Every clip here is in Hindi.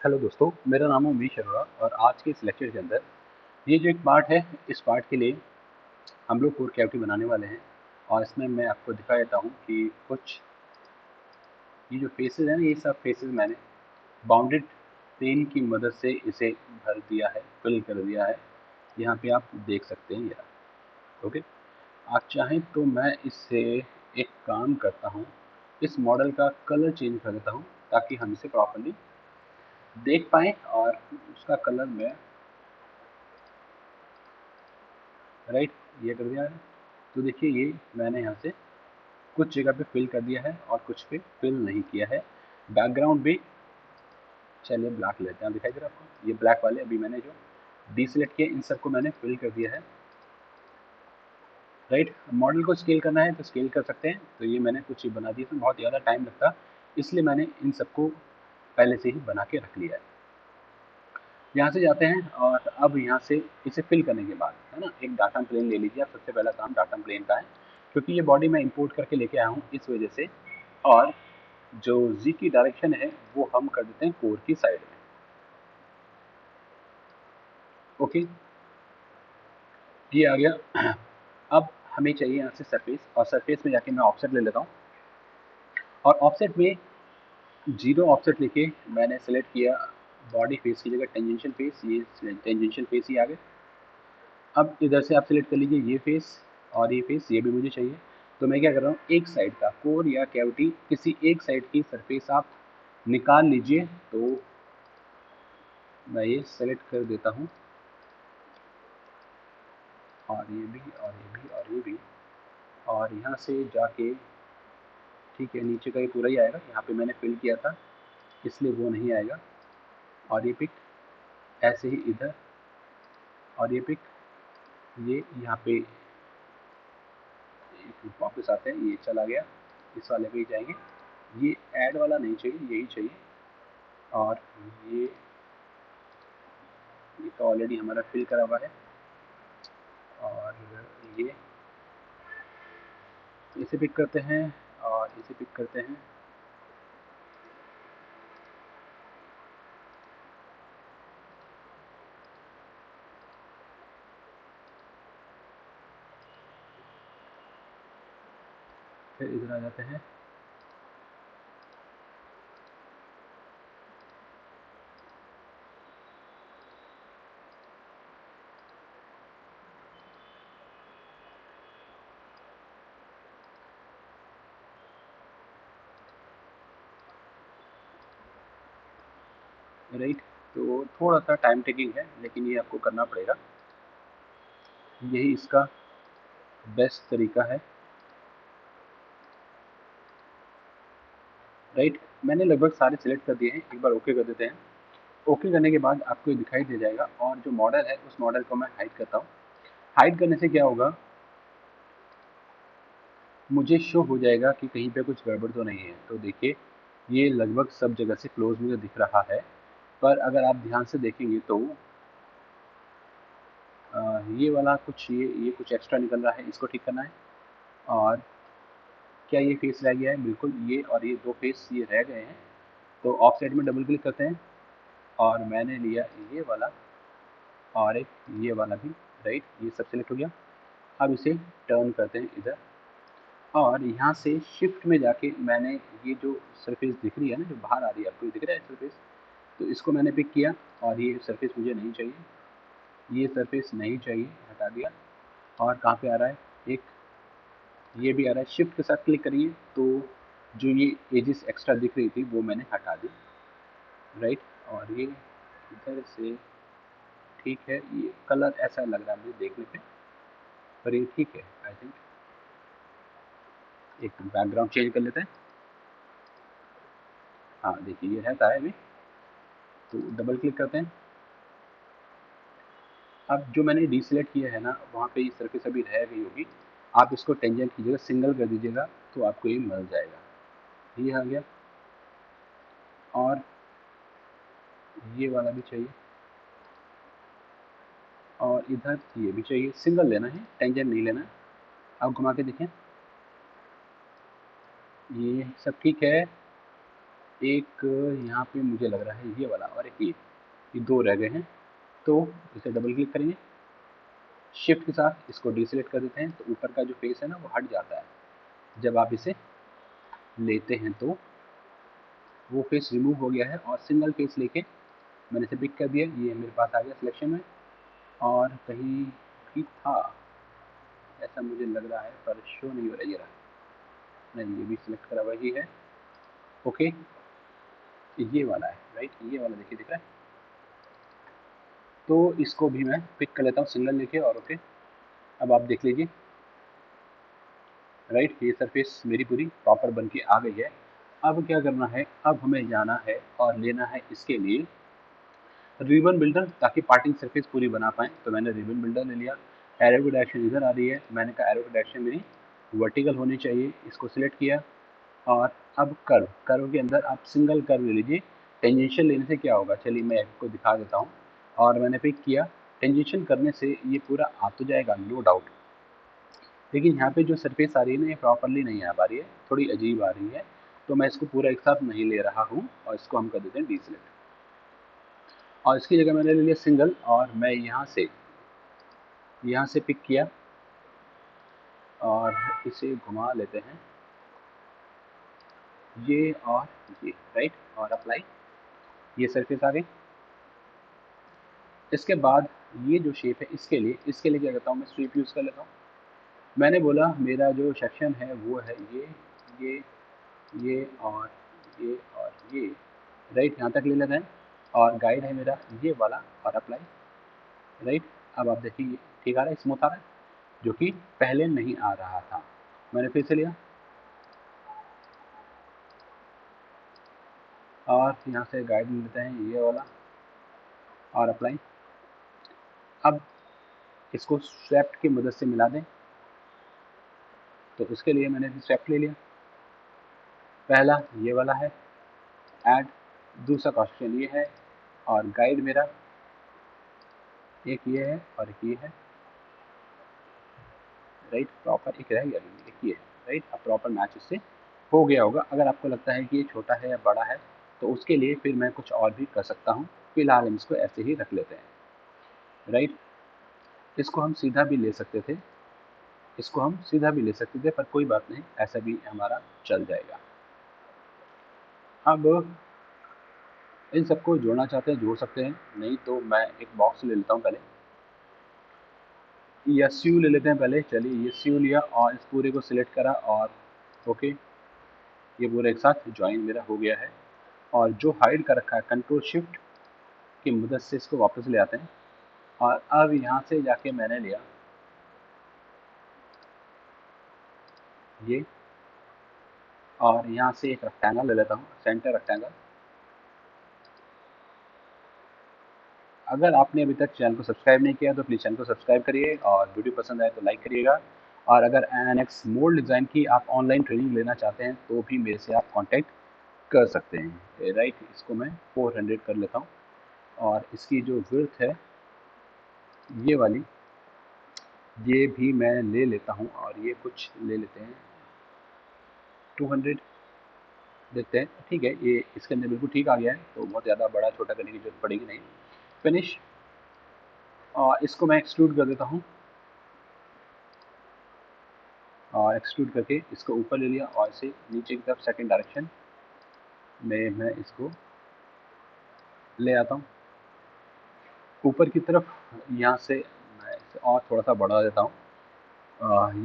हेलो दोस्तों, मेरा नाम है उमेश अरोड़ा और आज के इस लेक्चर के अंदर ये जो एक पार्ट है, इस पार्ट के लिए हम लोग कोर कैविटी बनाने वाले हैं। और इसमें मैं आपको दिखा देता हूँ कि कुछ ये जो फेसेस हैं, ये सब फेसेस मैंने बाउंडेड पेन की मदद से इसे भर दिया है, फिल कर दिया है। यहाँ पे आप देख सकते हैं यार। ओके, आप चाहें तो मैं इससे एक काम करता हूँ, इस मॉडल का कलर चेंज कर देता हूँ ताकि हम इसे प्रॉपरली देख पाएँ। और उसका कलर मैं राइट ये कर दिया है। तो देखिए, ये मैंने यहाँ से कुछ जगह पे फिल कर दिया है और कुछ पे फिल नहीं किया है। बैकग्राउंड भी चलिए ब्लैक लेते हैं, दिखाई दे रहा है आपको? ये ब्लैक वाले अभी मैंने जो डीसेलेक्ट किए, इन सबको मैंने फिल कर दिया है। राइट, मॉडल को स्केल करना है तो स्केल कर सकते हैं। तो ये मैंने कुछ ही बना दिया, इसमें बहुत ज़्यादा टाइम लगता, इसलिए मैंने इन सबको पहले से ही बना के रख लिया है। यहाँ से जाते हैं और अब यहाँ से इसे फिल करने के बाद है ना, एक डाटा प्लेन ले लीजिए आप। सबसे पहला काम डाटा प्लेन का है, क्योंकि ये बॉडी मैं इंपोर्ट करके लेके आया हूँ इस वजह से। और जो जी की डायरेक्शन है वो हम कर देते हैं कोर की साइड में। ओके, ये आ गया। अब हमें चाहिए यहाँ से सरफेस, और सरफेस में जाके मैं ऑफसेट ले लेता हूँ। और ऑफसेट में 0 ऑफसेट लेके मैंने सेलेक्ट किया बॉडी फेस की जगह टेंजेंशियल फेस। ये टेंजेंशियल फेस ही आ गए। अब इधर से आप सेलेक्ट कर लीजिए ये फेस और ये फेस, ये भी मुझे चाहिए। तो मैं क्या कर रहा हूँ, एक साइड का कोर या कैविटी किसी एक साइड की सरफेस आप निकाल लीजिए। तो मैं ये सेलेक्ट कर देता हूँ, और ये भी और ये भी और ये भी। और यहाँ से जाके ठीक है, नीचे का ये पूरा ही आएगा। यहाँ पे मैंने फिल किया था इसलिए वो नहीं आएगा। और ये पिक ऐसे ही इधर, और ये पिक ये यहाँ पे वापस आते हैं, ये चला गया, इस वाले पे ही जाएंगे। ये ऐड वाला नहीं चाहिए, यही चाहिए। और ये ये तो ऑलरेडी हमारा फिल करा हुआ है। और ये इसे पिक करते हैं और इसे पिक करते हैं। फिर इधर आ जाते हैं। राइट, तो थोड़ा सा टाइम टेकिंग है, लेकिन ये आपको करना पड़ेगा, यही इसका बेस्ट तरीका है। राइट, मैंने लगभग सारे सिलेक्ट कर दिए हैं, एक बार ओके कर देते हैं। ओके करने के बाद आपको ये दिखाई दे जाएगा, और जो मॉडल है उस मॉडल को मैं हाइड करता हूँ। हाइड करने से क्या होगा, मुझे शो हो जाएगा कि कहीं पे कुछ गड़बड़ तो नहीं है। तो देखिए, ये लगभग सब जगह से क्लोज मुझे दिख रहा है। पर अगर आप ध्यान से देखेंगे तो ये वाला कुछ ये कुछ एक्स्ट्रा निकल रहा है, इसको ठीक करना है। और क्या ये फेस रह गया है? बिल्कुल, ये और ये 2 फेस ये रह गए हैं। तो ऑफ साइड में डबल क्लिक करते हैं, और मैंने लिया ये वाला और एक ये वाला भी। राइट, ये सब सेलेक्ट हो गया। अब इसे टर्न करते हैं इधर, और यहाँ से शिफ्ट में जाके मैंने ये जो सरफेस दिख रही है ना, जो बाहर आ रही है, आपको ये दिख रहा है सरफेस, तो इसको मैंने पिक किया। और ये सरफेस मुझे नहीं चाहिए, ये सरफेस नहीं चाहिए, हटा दिया। और कहाँ पे आ रहा है, एक ये भी आ रहा है। शिफ्ट के साथ क्लिक करिए तो जो ये एजेस एक्स्ट्रा दिख रही थी वो मैंने हटा दी। राइट, और ये इधर से ठीक है। ये कलर ऐसा लग रहा है मुझे देखने पे, पर ये ठीक है आई थिंक। एक बैकग्राउंड चेंज कर लेते हैं। हाँ देखिए, ये रहता है अभी। तो डबल क्लिक करते हैं। अब जो मैंने डीसेलेक्ट किया है ना, वहाँ पे ये सरफेस अभी रह गई होगी। आप इसको टेंजेंट की जगह सिंगल कर दीजिएगा तो आपको ये मिल जाएगा। ये आ गया, और ये वाला भी चाहिए, और इधर ये भी चाहिए। सिंगल लेना है, टेंजेंट नहीं लेना है। आप घुमा के देखें, ये सब ठीक है। एक यहाँ पे मुझे लग रहा है ये वाला, और एक ये दो रह गए हैं। तो इसे डबल क्लिक करेंगे, शिफ्ट के साथ इसको डीसेलेक्ट कर देते हैं, तो ऊपर का जो फेस है ना वो हट जाता है। जब आप इसे लेते हैं तो वो फेस रिमूव हो गया है, और सिंगल फेस लेके मैंने इसे पिक कर दिया, ये मेरे पास आ गया सिलेक्शन में। और कहीं ठीक था ऐसा मुझे लग रहा है, पर शो नहीं हो रहा, ये रहा, नहीं ये भी सिलेक्ट करा हुआ ही है। ओके, ये वाला है राइट, ये वाला देखिए दिख रहा है। तो इसको भी मैं पिक कर लेता हूँ सिंगल लेके, और ओके, अब आप देख लीजिए राइट, ये सरफेस मेरी पूरी प्रॉपर बन के आ गई है। अब क्या करना है, अब हमें जाना है और लेना है इसके लिए रिबन बिल्डर, ताकि पार्टिंग सरफेस पूरी बना पाएँ। तो मैंने रिबन बिल्डर ले लिया, एरो की डायरेक्शन इधर आ रही है, मैंने कहा एरो की डायरेक्शन मेरी वर्टिकल होनी चाहिए, इसको सिलेक्ट किया। और अब कर्व के अंदर आप सिंगल कर्व ले लीजिए। टेंजेंशियल लेने से क्या होगा, चलिए मैं आपको दिखा देता हूँ। और मैंने पिक किया, टेंजेंशियल करने से ये पूरा आ तो जाएगा नो डाउट, लेकिन यहाँ पे जो सरफेस आ रही है ना ये प्रॉपरली नहीं आ पा रही है, थोड़ी अजीब आ रही है। तो मैं इसको पूरा एक साथ नहीं ले रहा हूँ, और इसको हम कर देते हैं डीसेलेक्ट। और इसकी जगह मैंने ले लिया सिंगल, और मैं यहाँ से पिक किया और इसे घुमा लेते हैं, ये और ये राइट, और अप्लाई, ये सरफेस आ गई। इसके बाद ये जो शेप है इसके लिए क्या करता हूँ, मैं स्वीप यूज़ कर लेता हूँ। मैंने बोला मेरा जो सेक्शन है वो है ये ये और ये और ये राइट, यहाँ तक ले लेते हैं। और गाइड है मेरा ये वाला, और अप्लाई राइट। अब आप देखिए ठीक आ रहा है, स्मूथ आ रहा है, जो कि पहले नहीं आ रहा था। मैंने फिर से लिया और यहाँ से गाइड ले लेते हैं ये वाला, और अप्लाई। अब इसको स्वेप्ट की मदद से मिला दें, तो उसके लिए मैंने स्वेप्ट ले लिया। पहला ये वाला है ऐड, दूसरा क्वेश्चन ये है, और गाइड मेरा एक ये है और एक ये है राइट, प्रॉपर एक रह गया, एक ये है राइट। अब प्रॉपर मैच इससे हो गया होगा। अगर आपको लगता है कि ये छोटा है या बड़ा है, तो उसके लिए फिर मैं कुछ और भी कर सकता हूँ। फिलहाल हम इसको ऐसे ही रख लेते हैं राइट। इसको हम सीधा भी ले सकते थे, इसको हम सीधा भी ले सकते थे, पर कोई बात नहीं, ऐसा भी हमारा चल जाएगा। अब इन सबको जोड़ना चाहते हैं जोड़ सकते हैं, नहीं तो मैं एक बॉक्स ले लेता हूँ पहले, एस यू ले लेते हैं पहले। चलिए एस यू लिया और इस पूरे को सिलेक्ट करा, और ओके, ये पूरा एक साथ ज्वाइन मेरा हो गया है। और जो हाइड कर रखा है कंट्रोल शिफ्ट की मदद से इसको वापस ले आते हैं। और अब यहाँ से जाके मैंने लिया ये, और यहाँ से एक रेक्टेंगल ले लेता हूँ, सेंटर रेक्टेंगल। अगर आपने अभी तक चैनल को सब्सक्राइब नहीं किया तो प्लीज़ चैनल को सब्सक्राइब करिए, और वीडियो पसंद आए तो लाइक करिएगा। और अगर एनएक्स मोल्ड डिज़ाइन की आप ऑनलाइन ट्रेनिंग लेना चाहते हैं तो भी मेरे से आप कांटेक्ट कर सकते हैं राइट। इसको मैं 400 कर लेता हूँ, और इसकी जो विड्थ है ये वाली, ये भी मैं ले लेता हूँ, और ये कुछ ले लेते हैं 200 देते हैं, ठीक है। ये इसके अंदर बिल्कुल ठीक आ गया है, तो बहुत ज़्यादा बड़ा छोटा करने की जरूरत पड़ेगी नहीं। फिनिश, और इसको मैं एक्सट्रूड कर देता हूँ, और एक्सट्रूड करके इसको ऊपर ले लिया, और इसे नीचे की तरफ सेकंड डायरेक्शन में मैं इसको ले आता हूँ ऊपर की तरफ। यहाँ से मैं इसे और थोड़ा सा बढ़ा देता हूँ,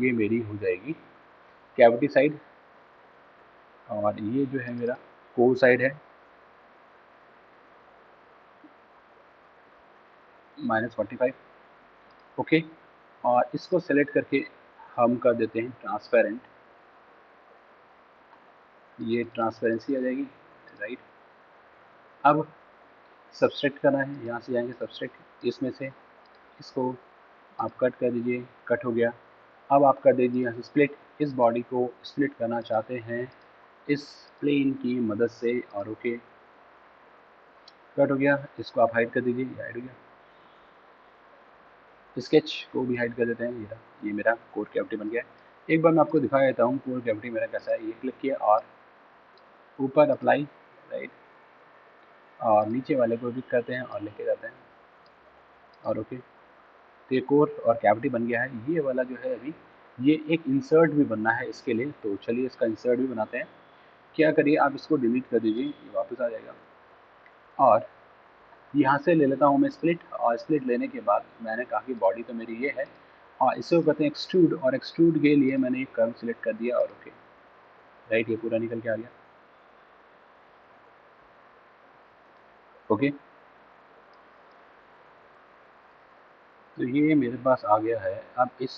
ये मेरी हो जाएगी कैविटी साइड, और ये जो है मेरा कोर साइड है -45। ओके, और इसको सेलेक्ट करके हम कर देते हैं ट्रांसपेरेंट, ये ट्रांसपेरेंसी आ जाएगी राइट। अब सब्सट्रैक्ट करना है, यहाँ से जाएंगे सब्सट्रैक्ट, इसमें से इसको आप कट कर दीजिए, कट हो गया। अब आप कर दीजिए यहाँ से स्प्लिट, इस बॉडी को स्प्लिट करना चाहते हैं इस प्लेन की मदद से, और ओके कट हो गया। इसको आप हाइड कर दीजिए, ये हाइड हो गया। स्केच को भी हाइड कर देते हैं, ये मेरा कोर कैविटी बन गया है। एक बार मैं आपको दिखा देता हूँ कोर कैविटी मेरा कैसा है। ये क्लिक किया और ऊपर अप्लाई, राइट, और नीचे वाले को क्लिक करते हैं और लेके जाते हैं और ओके। तो ये कोर और कैविटी बन गया है। ये वाला जो है अभी ये एक इंसर्ट भी बनना है इसके लिए, तो चलिए इसका इंसर्ट भी बनाते हैं। क्या करिए, आप इसको डिलीट कर दीजिए, ये वापस आ जाएगा। और यहाँ से ले लेता हूँ मैं स्प्लिट, और स्प्लिट लेने के बाद मैंने कहा कि बॉडी तो मेरी ये है, और इससे कहते हैं एक्सट्रूड, और एक्सट्रूड के लिए मैंने एक कर्व सिलेक्ट कर दिया और ओके। राइट, ये पूरा निकल के आ गया। ओके, तो ये मेरे पास आ गया है। अब इस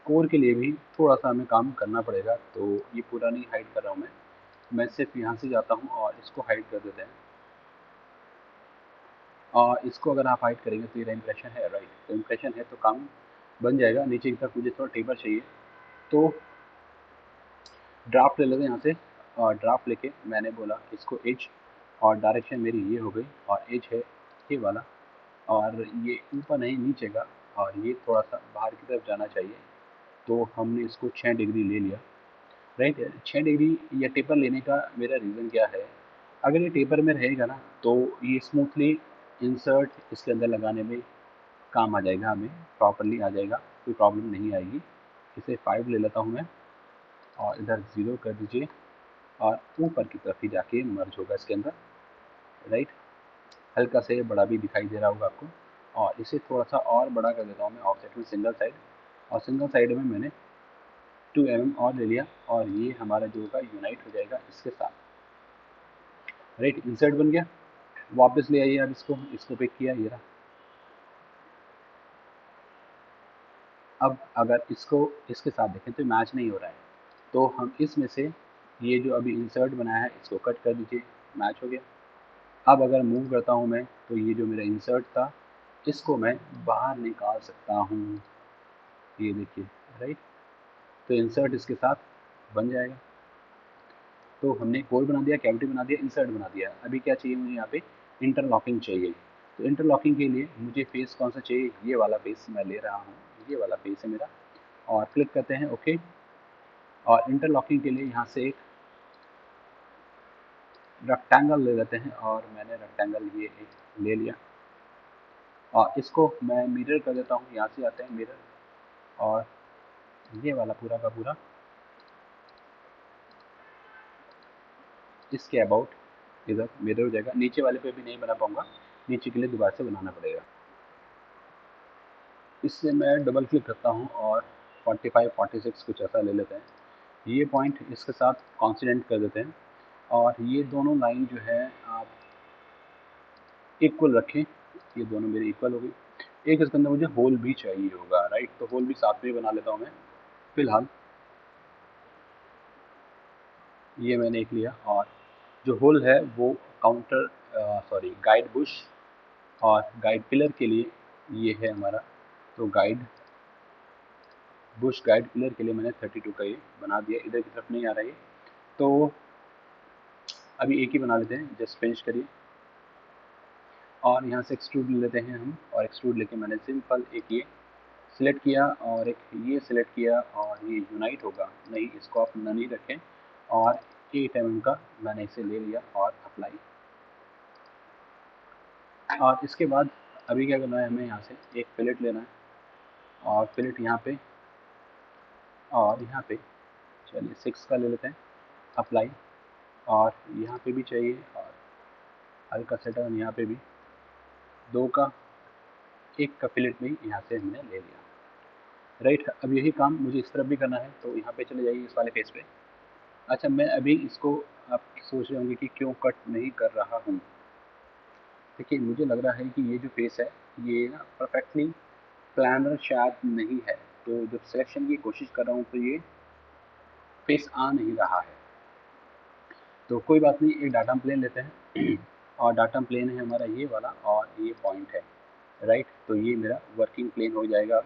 कोर के लिए भी थोड़ा सा हमें काम करना पड़ेगा, तो ये पूरा नहीं हाइड कर रहा हूँ मैं सिर्फ यहाँ से जाता हूँ और इसको हाइड कर देते हैं। और इसको अगर आप हाइड करेंगे तो ये इम्प्रेशन है, राइट, तो इम्प्रेशन है तो काम बन जाएगा। नीचे की तरफ मुझे थोड़ा टेपर चाहिए, तो ड्राफ्ट ले लेते हैं यहाँ से, और ड्राफ्ट लेके मैंने बोला इसको एज, और डायरेक्शन मेरी ये हो गई, और एज है ये वाला, और ये ऊपर नहीं नीचे का, और ये थोड़ा सा बाहर की तरफ जाना चाहिए। तो हमने इसको 6 डिग्री ले लिया, राइट। 6 डिग्री या टेपर लेने का मेरा रीज़न क्या है, अगर ये टेपर में रहेगा ना तो ये स्मूथली इंसर्ट इसके अंदर लगाने में काम आ जाएगा, हमें प्रॉपरली आ जाएगा, कोई प्रॉब्लम नहीं आएगी। इसे 5 ले लेता हूँ मैं, और इधर 0 कर दीजिए, और ऊपर की तरफ ही जाके मर्ज होगा इसके अंदर, राइट। हल्का से बड़ा भी दिखाई दे रहा होगा आपको, और इसे थोड़ा सा और बड़ा कर देता हूँ मैं ऑफसेट में सिंगल साइड, और सिंगल साइड में मैंने 2 mm और ले लिया, और ये हमारा जो होगा यूनाइट हो जाएगा इसके साथ, राइट। इंसर्ट बन गया। वापस ले आइए, अब इसको पिक किया, ये रहा। अब अगर इसको इसके साथ देखें तो मैच नहीं हो रहा है, तो हम इसमें से ये जो अभी इंसर्ट बनाया है इसको कट कर दीजिए, मैच हो गया। अब अगर मूव करता हूँ मैं, तो ये जो मेरा इंसर्ट था इसको मैं बाहर निकाल सकता हूँ, ये देखिए, राइट। तो इंसर्ट इसके साथ बन जाएगा। तो हमने कोर बना दिया, कैविटी बना दिया, इंसर्ट बना दिया। अभी क्या चाहिए मुझे, यहाँ पे इंटरलॉकिंग चाहिए। तो इंटरलॉकिंग के लिए मुझे फेस कौन सा चाहिए, ये वाला फेस मैं ले रहा हूँ, ये वाला फेस है मेरा, और क्लिक करते हैं ओके। और इंटरलॉकिंग के लिए यहाँ से एक रेक्टेंगल ले लेते हैं, और मैंने रेक्टेंगल ये एक ले लिया, और इसको मैं मिरर कर देता हूँ। यहाँ से आते हैं मिरर, और ये वाला पूरा का पूरा इसके अबाउट इधर मिरर हो जाएगा। नीचे वाले पे भी नहीं बना पाऊंगा, नीचे के लिए दोबारा से बनाना पड़ेगा। इससे मैं डबल क्लिक करता हूँ, और 45 46 कुछ ऐसा ले लेते हैं। ये पॉइंट इसके साथ कॉन्सिडेंट कर देते हैं, और ये दोनों लाइन जो है आप इक्वल रखें, ये दोनों मेरे इक्वल हो गई। एक इसके अंदर मुझे होल भी चाहिए होगा, राइट, तो होल भी साथ में बना लेता हूँ मैं फिलहाल। ये मैंने एक लिया, और जो होल है वो काउंटर सॉरी गाइड बुश और गाइड पिलर के लिए ये है हमारा। तो गाइड बुश गाइड पिलर के लिए मैंने 32 का ये बना दिया, इधर की तरफ नहीं आ रहा है। तो अभी एक ही बना लेते हैं, जस्ट फिनिश करिए, और यहाँ से एक्सट्रूड ले लेते हैं हम, और एक्सट्रूड लेके मैंने सिंपल एक ये सिलेक्ट किया, और एक ये सिलेक्ट किया, और ये यूनाइट होगा नहीं, इसको आप नन ही रखें, और 8 mm का मैंने इसे ले लिया और अप्लाई। और इसके बाद अभी क्या करना है, हमें यहाँ से एक फिलेट लेना है, और फिलेट यहाँ पे और यहाँ पे, चलिए 6 का ले लेते हैं, अप्लाई। और यहाँ पे भी चाहिए, और हल्का सेटअप यहाँ पे भी 2 का, एक का फिलेट में यहाँ से हमने ले लिया, राइट। अब यही काम मुझे इस तरफ भी करना है, तो यहाँ पे चले जाइए इस वाले फेस पे। अच्छा, मैं अभी इसको, आप सोच रहे होंगे कि क्यों कट नहीं कर रहा हूँ। देखिए, मुझे लग रहा है कि ये जो फेस है ये ना परफेक्टली प्लानर शायद नहीं है, तो जब सिलेक्शन की कोशिश कर रहा हूँ तो ये फेस आ नहीं रहा है। तो कोई बात नहीं, एक डाटा प्लेन लेते हैं और डाटा प्लेन है हमारा ये वाला, और ये पॉइंट है, राइट। तो ये मेरा वर्किंग प्लेन हो जाएगा,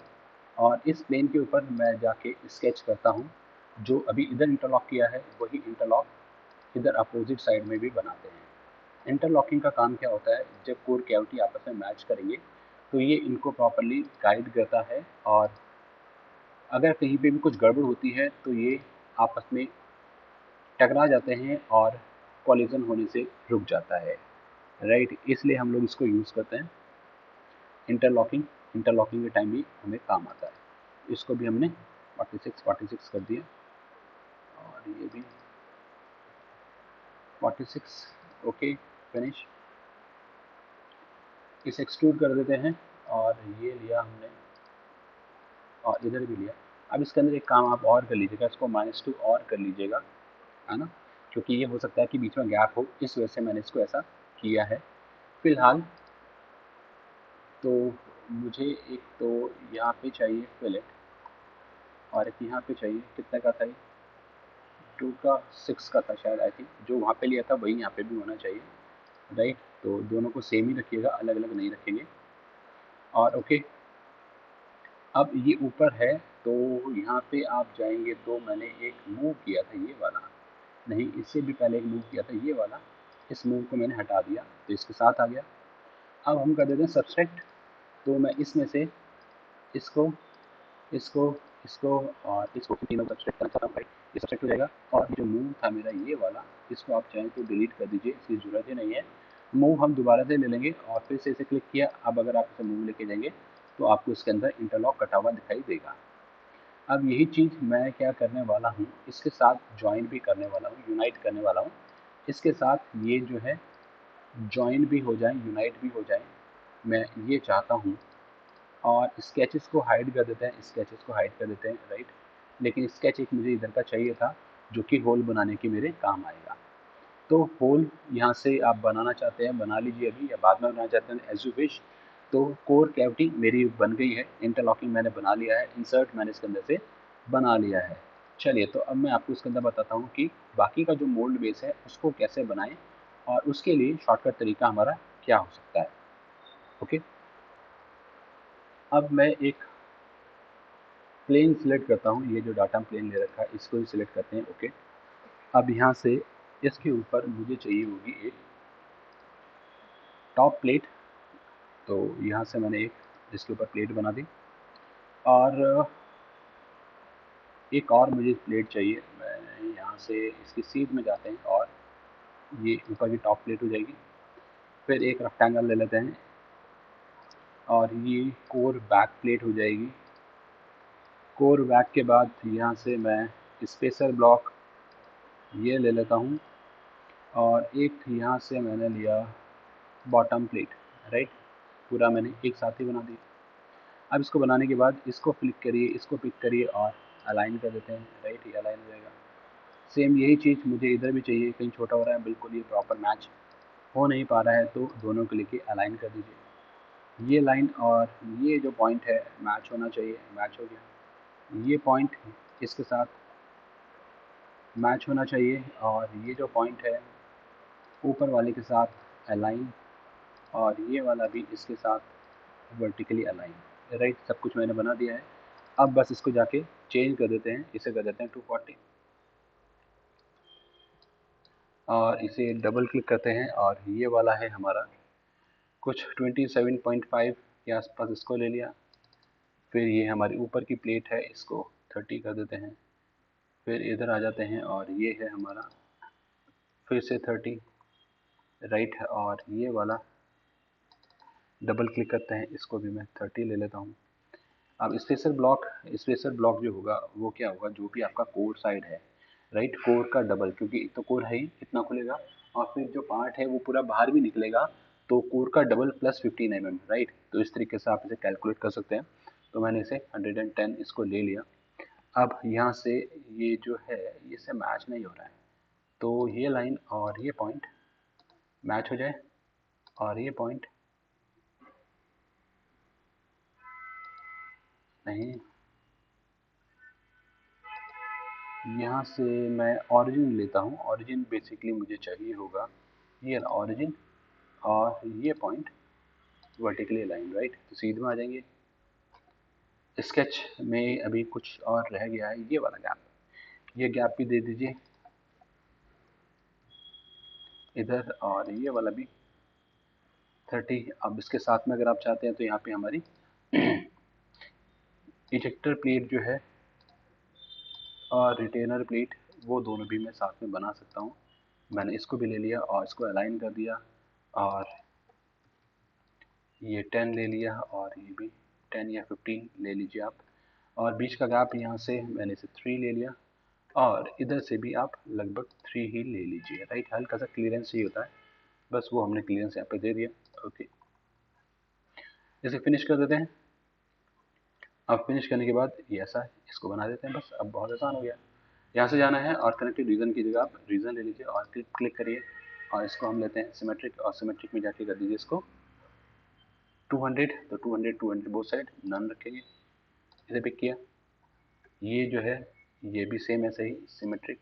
और इस प्लेन के ऊपर मैं जाके स्केच करता हूँ। जो अभी इधर इंटरलॉक किया है वही इंटरलॉक इधर अपोजिट साइड में भी बनाते हैं। इंटरलॉकिंग का काम क्या होता है, जब कोर कैविटी आपस में मैच करेंगे तो ये इनको प्रॉपरली गाइड करता है, और अगर कहीं पे भी कुछ गड़बड़ होती है तो ये आपस में टकरा जाते हैं, और कॉलिजन होने से रुक जाता है, राइट। इसलिए हम लोग इसको यूज़ करते हैं इंटरलॉकिंग। इंटरलॉकिंग के टाइम भी हमें काम आता है। इसको भी हमने 46 कर दिया और ये भी 46। Okay, finish. इसे एक्सट्रूड कर देते हैं और ये लिया हमने और इधर भी लिया। अब इसके अंदर एक काम आप और कर लीजिएगा, इसको -2 और कर लीजिएगा, है ना, क्योंकि ये हो सकता है कि बीच में गैप हो, इस वजह से मैंने इसको ऐसा किया है। फिलहाल तो मुझे एक तो यहाँ पे चाहिए फिलेट और एक यहाँ पे चाहिए, कितने का था ये, 2 का 6 का था शायद, आई थिंक जो वहाँ पे लिया था वही यहाँ पे भी होना चाहिए, राइट। तो दोनों को सेम ही रखिएगा, अलग अलग नहीं रखेंगे। और ओके, अब ये ऊपर है तो यहाँ पे आप जाएंगे तो मैंने एक मूव किया था ये वाला, नहीं इससे भी पहले एक मूव किया था ये वाला, इस मूव को मैंने हटा दिया तो इसके साथ आ गया। अब हम कर देते हैं सब्सट्रैक्ट, तो मैं इसमें से इसको इसको इसको और इसको तीनों का सब्सट्रैक्ट करता हूँ, ये सब्सट्रैक्ट हो जाएगा। और जो मूव था मेरा ये वाला, इसको आप चाहें तो डिलीट कर दीजिए, इसकी ज़रूरत ही नहीं है। मूव हम दोबारा से ले लेंगे और फिर से इसे क्लिक किया। अब अगर आप इसे मूव लेके जाएंगे तो आपको इसके अंदर इंटरलॉक कटा हुआ दिखाई देगा। अब यही चीज़ मैं क्या करने वाला हूँ, इसके साथ ज्वाइन भी करने वाला हूँ, यूनाइट करने वाला हूँ। इसके साथ ये जो है ज्वाइन भी हो जाए, यूनाइट भी हो जाए, मैं ये चाहता हूँ। और स्केचेस को हाइड कर देते हैं, स्केचेस को हाइड कर देते हैं, राइट। लेकिन स्केच एक मुझे इधर का चाहिए था जो कि होल बनाने के मेरे काम आएगा। तो होल यहाँ से आप बनाना चाहते हैं बना लीजिए अभी, या बाद में बनाना चाहते हैं एज यू विश। तो कोर कैविटी मेरी बन गई है, इंटरलॉकिंग मैंने बना लिया है, इंसर्ट मैंने इसके अंदर से बना लिया है। चलिए, तो अब मैं आपको इसके अंदर बताता हूँ कि बाकी का जो मोल्ड बेस है उसको कैसे बनाएं और उसके लिए शॉर्टकट तरीका हमारा क्या हो सकता है। ओके, अब मैं एक प्लेन सिलेक्ट करता हूँ, ये जो डाटा प्लेन ले रखा है इसको ही सिलेक्ट करते हैं। ओके, अब यहाँ से इसके ऊपर मुझे चाहिए होगी एक टॉप प्लेट, तो यहाँ से मैंने एक इसके ऊपर प्लेट बना दी। और एक और मुझे प्लेट चाहिए, मैं यहाँ से इसकी सीध में जाते हैं और ये ऊपर की टॉप प्लेट हो जाएगी। फिर एक रेक्टेंगल ले लेते हैं और ये कोर बैक प्लेट हो जाएगी। कोर बैक के बाद यहाँ से मैं स्पेसर ब्लॉक ये ले लेता हूँ और एक यहाँ से मैंने लिया बॉटम प्लेट, राइट। पूरा मैंने एक साथ ही बना दिया। अब इसको बनाने के बाद इसको क्लिक करिए, इसको पिक करिए और अलाइन कर देते हैं, राइट, ये अलाइन हो जाएगा। सेम यही चीज़ मुझे इधर भी चाहिए, कहीं छोटा हो रहा है, बिल्कुल ये प्रॉपर मैच हो नहीं पा रहा है, तो दोनों को लेके अलाइन कर दीजिए। ये लाइन और ये जो पॉइंट है मैच होना चाहिए, मैच हो गया। ये पॉइंट इसके साथ मैच होना चाहिए और ये जो पॉइंट है ऊपर वाले के साथ अलाइन और ये वाला भी इसके साथ वर्टिकली अलाइन, राइट। सब कुछ मैंने बना दिया है। अब बस इसको जाके चेंज कर देते हैं, इसे कर देते हैं 240 और इसे डबल क्लिक करते हैं और ये वाला है हमारा कुछ 27.5 के आसपास, इसको ले लिया। फिर ये हमारी ऊपर की प्लेट है, इसको 30 कर देते हैं। फिर इधर आ जाते हैं और ये है हमारा फिर से 30, राइट है। और ये वाला डबल क्लिक करते हैं, इसको भी मैं 30 ले लेता हूँ। अब स्पेसर ब्लॉक जो होगा वो क्या होगा, जो भी आपका कोर साइड है, राइट, कोर का डबल, क्योंकि एक तो कोर है ही इतना खुलेगा और फिर जो पार्ट है वो पूरा बाहर भी निकलेगा, तो कोर का डबल प्लस 15 mm, राइट। तो इस तरीके से आप इसे कैलकुलेट कर सकते हैं। तो मैंने इसे 110 इसको ले लिया। अब यहाँ से ये जो है ये से मैच नहीं हो रहा है, तो ये लाइन और ये पॉइंट मैच हो जाए और ये पॉइंट नहीं। यहाँ से मैं ऑरिजिन लेता हूँ, ऑरिजिन बेसिकली मुझे चाहिए होगा ये ऑरिजिन और ये पॉइंट वर्टिकली लाइन, राइट। तो सीधे में आ जाएंगे। स्केच में अभी कुछ और रह गया है, ये वाला गैप, ये गैप भी दे दीजिए इधर और ये वाला भी 30। अब इसके साथ में अगर आप चाहते हैं तो यहाँ पे हमारी इजेक्टर प्लेट जो है और रिटेनर प्लेट वो दोनों भी मैं साथ में बना सकता हूँ। मैंने इसको भी ले लिया और इसको अलाइन कर दिया, और ये 10 ले लिया, और ये भी 10 या 15 ले लीजिए आप, और बीच का गैप यहाँ से मैंने इसे 3 ले लिया, और इधर से भी आप लगभग 3 ही ले लीजिए, राइट। हल्का सा क्लियरेंस ही होता है, बस वो हमने क्लियरेंस यहाँ पे दे दिया। ओके, इसे फिनिश कर देते हैं। अब फिनिश करने के बाद ये ऐसा है, इसको बना देते हैं बस। अब बहुत आसान हो गया। यहाँ से जाना है और कनेक्टेड रीजन की जगह आप रीजन ले लीजिए और क्लिक करिए, और इसको हम लेते हैं सिमेट्रिक, और सिमेट्रिक में जाके कर दीजिए इसको 200, तो 200 बोथ साइड नन रखेंगे। इसे पिक किया, ये जो है ये भी सेम ऐसे ही सिमेट्रिक,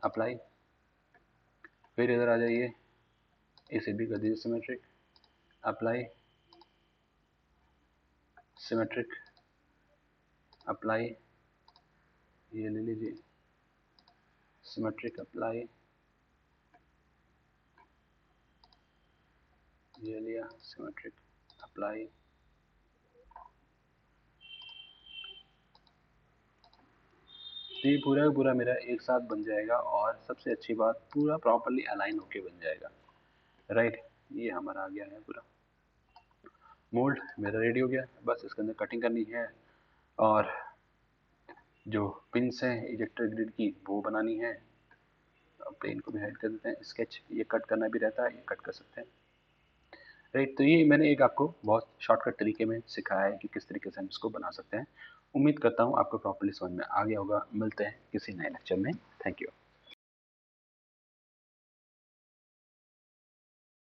अप्लाई, फिर इधर आ जाइए, इसे भी कर दीजिए सिमेट्रिक, अप्लाई, सिमेट्रिक, अप्लाई, ये ले लीजिए, सिमेट्रिक, अप्लाई, ये लिया, सिमेट्रिक, अप्लाई। तो ये पूरा का पूरा मेरा एक साथ बन जाएगा, और सबसे अच्छी बात पूरा प्रॉपरली अलाइन होके बन जाएगा, राइट। ये हमारा आ गया है पूरा मोल्ड, मेरा रेडी हो गया। बस इसके अंदर कटिंग करनी है, और जो पिंस हैं इजेक्टर ग्रिड की वो बनानी है। प्लेन को भी हाइड कर देते हैं, स्केच ये कट करना भी रहता है, ये कट कर सकते हैं, राइट। तो ये मैंने एक आपको बहुत शॉर्टकट तरीके में सिखाया है कि किस तरीके से हम इसको बना सकते हैं। उम्मीद करता हूँ आपको प्रॉपर्ली समझ में आ गया होगा। मिलते हैं किसी नए लेक्चर में। Thank you.